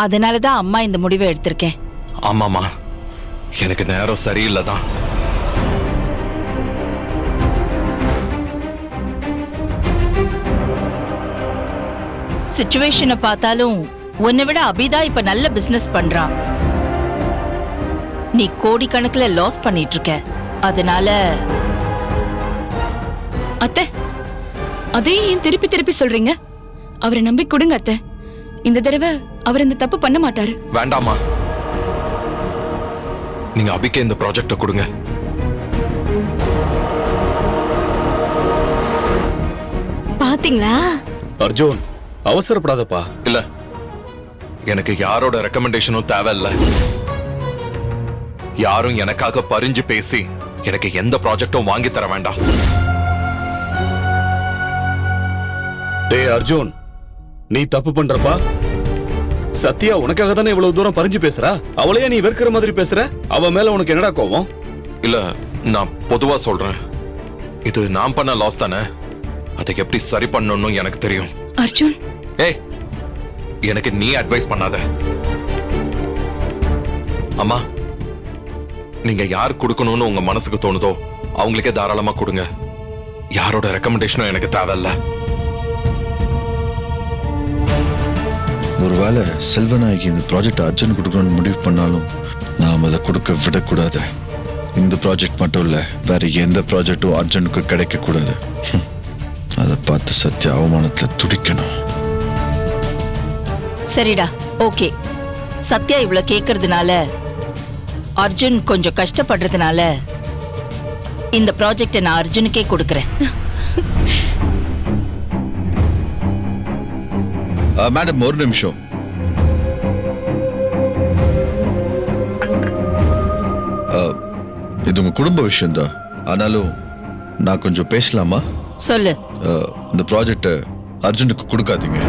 அதனாலதான் அம்மா இந்த முடிவை எடுத்திருக்கேன். ஆமாமா, எனக்கு நேரம் சரியில்லைதான். சிச்சுவேஷனை பார்த்தாலும் உன்னை விட அபிதா இப்ப நல்ல பிசினஸ் பண்றான். நீ கோடிக்கணக்குல லாஸ் பண்ணிட்டு இருக்க. அதனால அத்தை, அதே ஏன் திருப்பி திருப்பி சொல்றீங்க? அவரை நம்பி கொடுங்க அத்தை. இந்த தடவை அவர் இந்த தப்பு பண்ண மாட்டாரு. வேண்டாமா, நீங்க அபிக்கு இந்த ப்ராஜெக்ட கொடுங்க. பாத்தீங்களா அர்ஜுன், அவசரப்படாதப்பா. இல்ல, எனக்கு யாரோட ரெக்கமெண்டேஷனும் தேவையில்ல. யாரும் எனக்காக பரிஞ்சு பேசி எனக்கு எந்த ப்ராஜெக்டும் வாங்கி தர வேண்டாம். டேய் அர்ஜுன், நீ தப்பு பண்றப்பா. சத்யா உனக்காக தானே இவ்வளவு தூரம் பறிஞ்சு பேசுறா. அவளையே நீ வெறுக்கிற மாதிரி பேசுற. அவ மேல உனக்கு என்னடா கோவம்? இல்ல, நான் பொதுவா சொல்றேன். இது நான் பண்ண லாஸ் தானே. அதை எப்படி சரி பண்ணணும்னு எனக்கு தெரியும். அர்ஜுன், ஏய், எனக்கு நீ அட்வைஸ் பண்ணாத. அம்மா, நீங்க யார் கொடுக்கணும்னு உங்க மனசுக்கு தோணுதோ அவங்களுக்கே தாராளமா கொடுங்க. யாரோட ரெக்கமெண்டேஷனும் எனக்கு தேவையில்ல. ஒருவேளை செல்வநாயகி இந்த ப்ராஜெக்ட் அர்ஜுன் கொடுக்கணும்னு முடிவு பண்ணாலும் நாம் அதை கொடுக்க விடக்கூடாது. இந்த ப்ராஜெக்ட் மட்டும் இல்ல, வேற எந்த ப்ராஜெக்டும் அர்ஜுனுக்கு கிடைக்க கூடாது. அதை பார்த்து சத்யா அவமானத்துல துடிக்கணும். சரிடா, ஓகே. சத்யா இவ்வளவு கேக்குறதுனால, அர்ஜுன் கொஞ்சம் கஷ்டப்படுறதுனால இந்த ப்ராஜெக்ட நான் அர்ஜுனுக்கே கொடுக்கறேன். மேடம், ஒரு நிமிஷம். இது உங்க குடும்ப விஷயம் தான். ஆனாலும் நான் கொஞ்சம் பேசலாமா? சொல்லு. இந்த ப்ராஜெக்ட அர்ஜுனுக்கு கொடுக்காதீங்க.